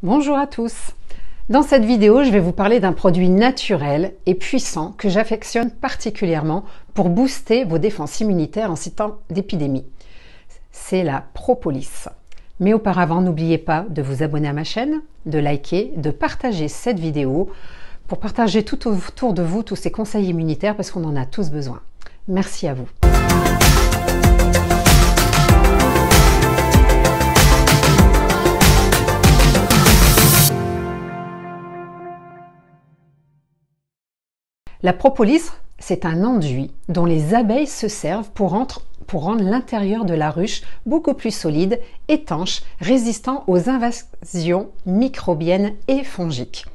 Bonjour à tous. Dans cette vidéo, je vais vous parler d'un produit naturel et puissant que j'affectionne particulièrement pour booster vos défenses immunitaires en ces temps d'épidémie. C'est la propolis. Mais auparavant, n'oubliez pas de vous abonner à ma chaîne, de liker, de partager cette vidéo pour partager tout autour de vous tous ces conseils immunitaires parce qu'on en a tous besoin. Merci à vous. La propolis, c'est un enduit dont les abeilles se servent pour rendre l'intérieur de la ruche beaucoup plus solide, étanche, résistant aux invasions microbiennes et fongiques.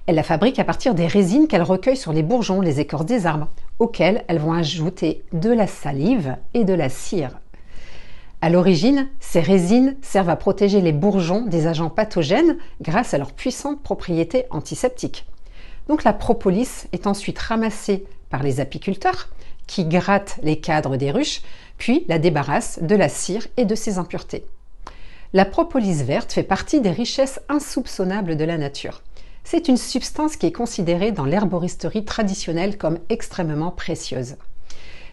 Elles la fabriquent à partir des résines qu'elles recueillent sur les bourgeons, les écorces des arbres, auxquelles elles vont ajouter de la salive et de la cire. À l'origine, ces résines servent à protéger les bourgeons des agents pathogènes grâce à leurs puissantes propriétés antiseptiques. Donc la propolis est ensuite ramassée par les apiculteurs qui grattent les cadres des ruches, puis la débarrassent de la cire et de ses impuretés. La propolis verte fait partie des richesses insoupçonnables de la nature. C'est une substance qui est considérée dans l'herboristerie traditionnelle comme extrêmement précieuse.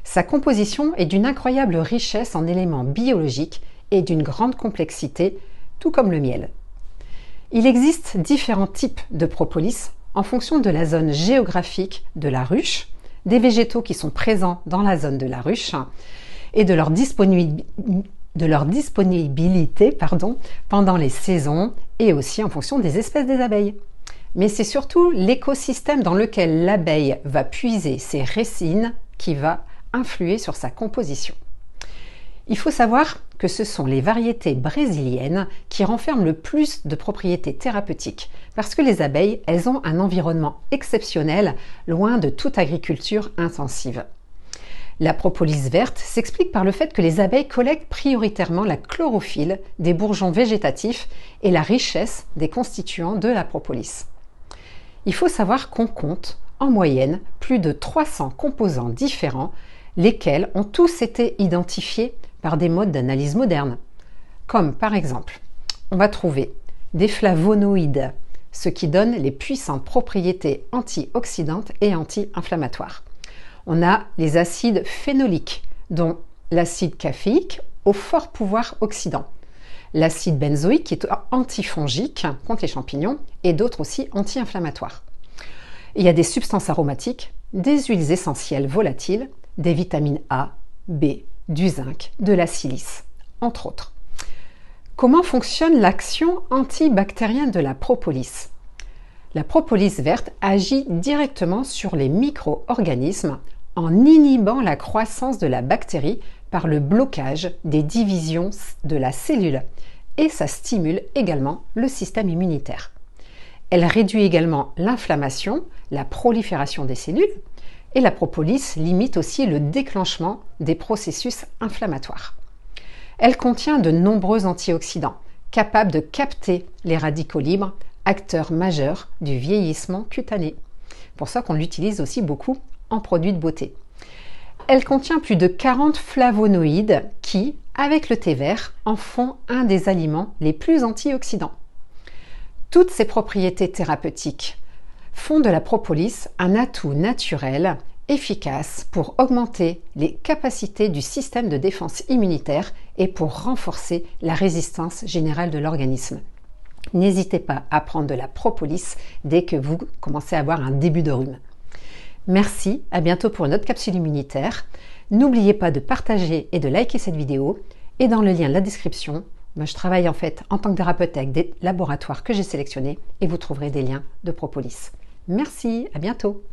Sa composition est d'une incroyable richesse en éléments biologiques et d'une grande complexité, tout comme le miel. Il existe différents types de propolis en fonction de la zone géographique de la ruche, des végétaux qui sont présents dans la zone de la ruche et de leur disponibilité pendant les saisons et aussi en fonction des espèces des abeilles. Mais c'est surtout l'écosystème dans lequel l'abeille va puiser ses racines qui va influer sur sa composition. Il faut savoir que ce sont les variétés brésiliennes qui renferment le plus de propriétés thérapeutiques parce que les abeilles, elles ont un environnement exceptionnel, loin de toute agriculture intensive. La propolis verte s'explique par le fait que les abeilles collectent prioritairement la chlorophylle des bourgeons végétatifs et la richesse des constituants de la propolis. Il faut savoir qu'on compte, en moyenne, plus de 300 composants différents, lesquels ont tous été identifiés par des modes d'analyse modernes. Comme par exemple, on va trouver des flavonoïdes, ce qui donne les puissantes propriétés antioxydantes et anti-inflammatoires. On a les acides phénoliques, dont l'acide caféique au fort pouvoir oxydant, l'acide benzoïque qui est antifongique contre les champignons et d'autres aussi anti-inflammatoires. Il y a des substances aromatiques, des huiles essentielles volatiles, des vitamines A, B, du zinc, de la silice, entre autres. Comment fonctionne l'action antibactérienne de la propolis? La propolis verte agit directement sur les micro-organismes en inhibant la croissance de la bactérie par le blocage des divisions de la cellule et ça stimule également le système immunitaire. Elle réduit également l'inflammation, la prolifération des cellules et la propolis limite aussi le déclenchement des processus inflammatoires. Elle contient de nombreux antioxydants capables de capter les radicaux libres, acteurs majeurs du vieillissement cutané. C'est pour ça qu'on l'utilise aussi beaucoup en produits de beauté. Elle contient plus de 40 flavonoïdes qui, avec le thé vert, en font un des aliments les plus antioxydants. Toutes ces propriétés thérapeutiques font de la propolis un atout naturel efficace pour augmenter les capacités du système de défense immunitaire et pour renforcer la résistance générale de l'organisme. N'hésitez pas à prendre de la propolis dès que vous commencez à avoir un début de rhume. Merci, à bientôt pour une autre capsule immunitaire. N'oubliez pas de partager et de liker cette vidéo et dans le lien de la description, je travaille en fait en tant que thérapeute avec des laboratoires que j'ai sélectionnés et vous trouverez des liens de propolis. Merci, à bientôt.